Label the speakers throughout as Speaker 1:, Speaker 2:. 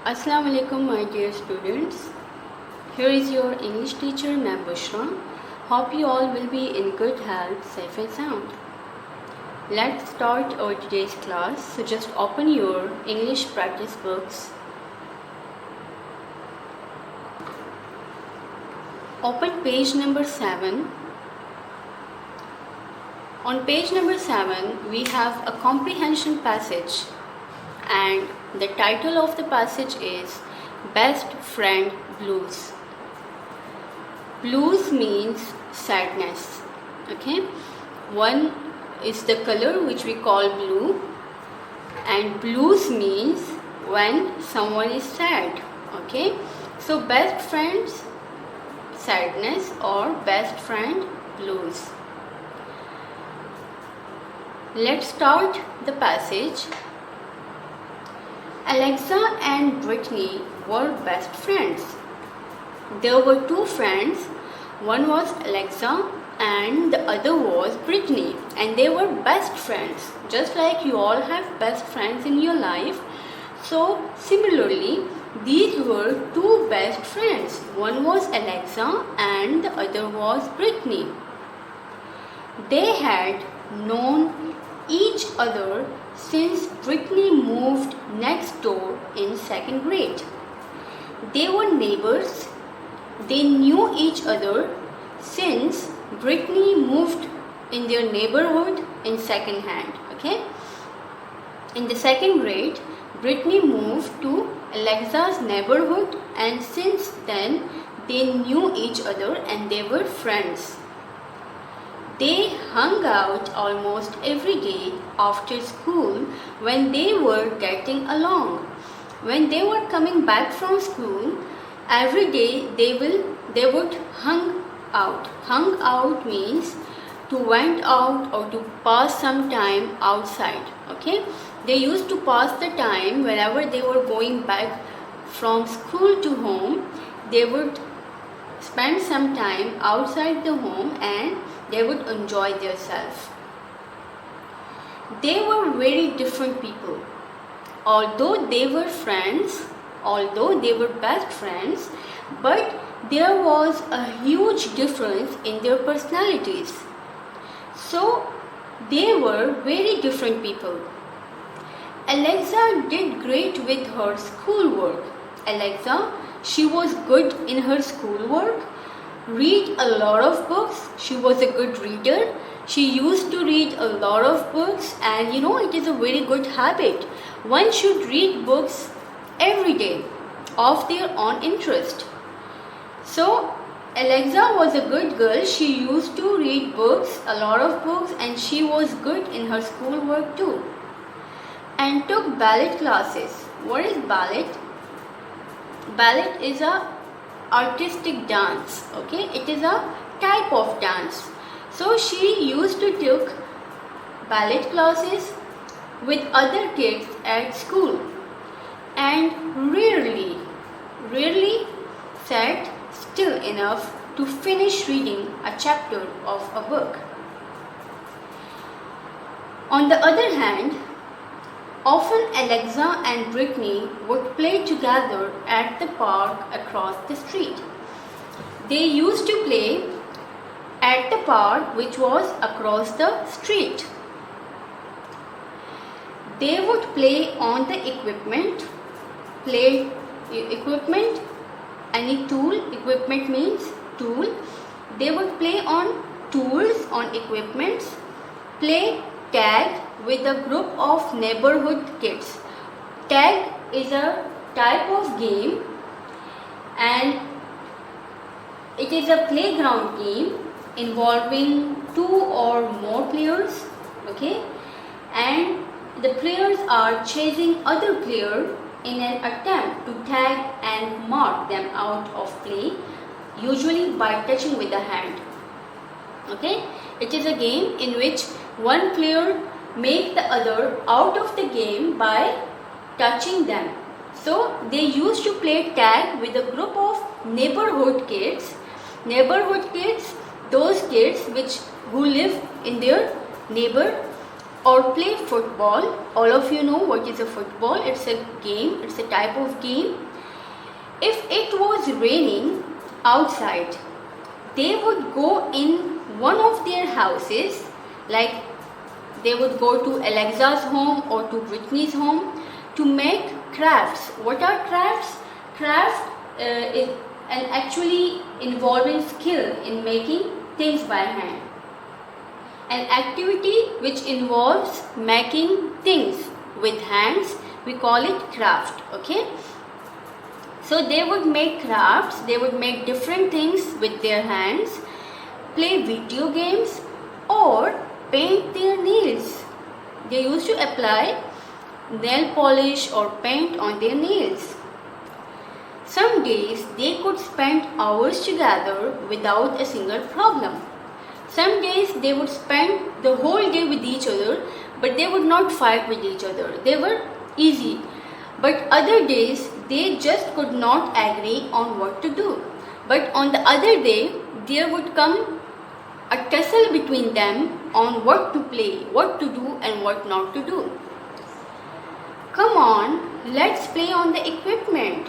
Speaker 1: Assalamu alaikum, my dear students. Here is your English teacher, Ma'am Bushra. Hope you all will be in good health, safe and sound. Let's start our today's class. So just open your English practice books. Open page number 7. On page number 7, we have a comprehension passage, and the title of the passage is Best Friend Blues. Blues means sadness. Okay, one is the color which we call blue, and blues means when someone is sad. Okay, so best friends sadness or best friend blues. Let's start the passage. Alexa and Brittany were best friends. There were two friends. One was Alexa and the other was Brittany, and they were best friends. Just like you all have best friends in your life, so similarly these were two best friends. One was Alexa and the other was Brittany. They had known each other since Brittany moved next door in second grade. They were neighbors. They knew each other since Brittany moved in their neighborhood in second hand. Okay? In the second grade, Brittany moved to Alexa's neighborhood, and since then they knew each other and they were friends. They hung out almost every day after school when they were getting along. When they were coming back from school, every day they would hung out. Hung out means to went out or to pass some time outside. Okay, they used to pass the time whenever they were going back from school to home. They would spend some time outside the home and they would enjoy themselves. They were very different people. Although they were friends, although they were best friends, but there was a huge difference in their personalities. So they were very different people. Alexa did great with her schoolwork. Alexa, she was good in her schoolwork, read a lot of books. She was a good reader. She used to read a lot of books, and it is a very good habit. One should read books every day of their own interest. So Alexa was a good girl. She used to read books, a lot of books, and she was good in her schoolwork too. And took ballet classes. What is ballet? Ballet is a artistic dance. Okay, it is a type of dance. So she used to take ballet classes with other kids at school, and rarely sat still enough to finish reading a chapter of a book. On the other hand, often Alexa and Brittany would play together at the park across the street. They used to play at the park which was across the street. They would play on the equipment. Any tool. Equipment means tool. They would play on tools, on equipments. Play tag with a group of neighborhood kids. Tag is a type of game, and it is a playground game involving two or more players. Okay, and the players are chasing other players in an attempt to tag and mark them out of play, usually by touching with the hand. Okay, it is a game in which one player make the other out of the game by touching them. So they used to play tag with a group of neighborhood kids. Neighborhood kids, those kids who live in their neighbor or play football. All of you know what is a football. It's a game, it's a type of game. If it was raining outside, they would go in one of their houses, like they would go to Alexa's home or to Brittany's home to make crafts. What are crafts? Craft is an actually involving skill in making things by hand. An activity which involves making things with hands, we call it craft. Okay, so they would make crafts, they would make different things with their hands, play video games, or paint their nails. They used to apply nail polish or paint on their nails. Some days they could spend hours together without a single problem. Some days they would spend the whole day with each other, but they would not fight with each other. They were easy. But other days they just could not agree on what to do. But on the other day, there would come a tussle between them on what to play, what to do and what not to do. Come on, let's play on the equipment.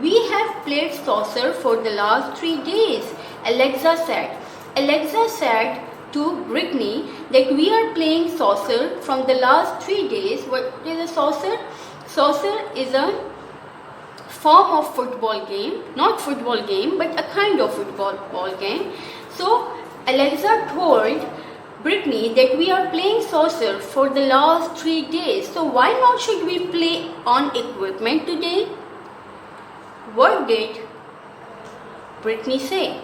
Speaker 1: We have played saucer for the last 3 days, Alexa said. Alexa said to Brittany that we are playing saucer from the last 3 days. What is a saucer? Saucer is a form of football game, not football game, but a kind of football game. So Alexa told Brittany that we are playing saucer for the last 3 days. So why not should we play on equipment today? What did Brittany say?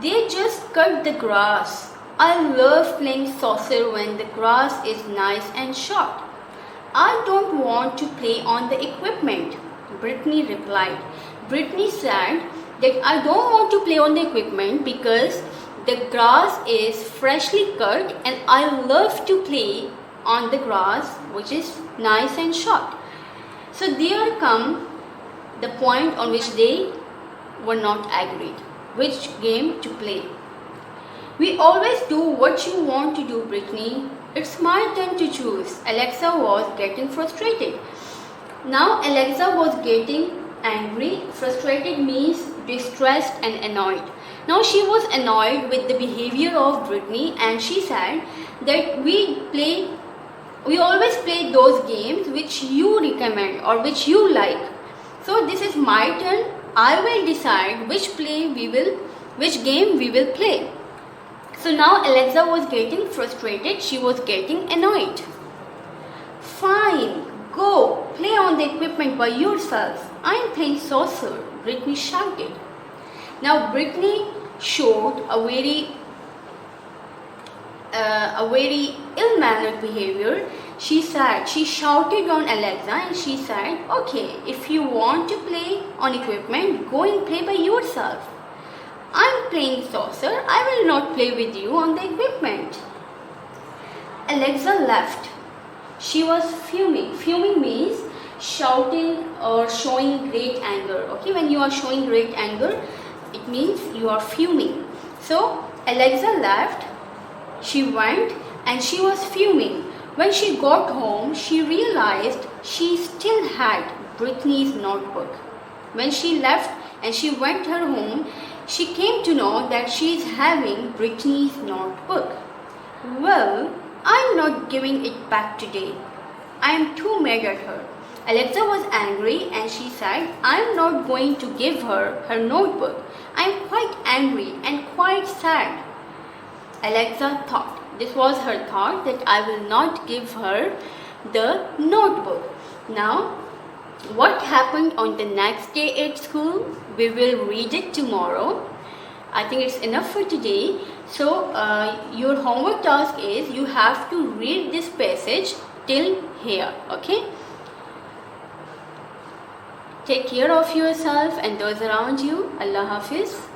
Speaker 1: They just cut the grass. I love playing saucer when the grass is nice and short. I don't want to play on the equipment, Brittany replied. Brittany said that I don't want to play on the equipment because the grass is freshly cut and I love to play on the grass which is nice and short. So there come the point on which they were not agreed which game to play. We always do what you want to do, Brittany. It's my turn to choose. Alexa was getting frustrated. Now Alexa was getting angry. Frustrated means distressed and annoyed. Now she was annoyed with the behavior of Brittany and she said that we always play those games which you recommend or which you like. So this is my turn. I will decide which game we will play. So now Alexa was getting frustrated. She was getting annoyed. Fine, go play on the equipment by yourself. I'm playing saucer, Brittany shouted. Now Brittany showed a very ill-mannered behavior. She shouted on Alexa and she said, okay, if you want to play on equipment, go and play by yourself. I'm playing saucer, I will not play with you on the equipment. Alexa left. She was fuming. Fuming means shouting or showing great anger. Okay, when you are showing great anger, it means you are fuming. So Alexa left. She went and she was fuming. When she got home, she realized she still had Brittany's notebook. When she left and she went her home, she came to know that she is having Brittany's notebook. Well, I'm not giving it back today. I am too mad at her. Alexa was angry and she said, I'm not going to give her her notebook. I'm quite angry and quite sad. Alexa thought. This was her thought that I will not give her the notebook. Now, what happened on the next day at school? We will read it tomorrow. I think it's enough for today. So, your homework task is you have to read this passage till here. Okay? Take care of yourself and those around you. Allah Hafiz.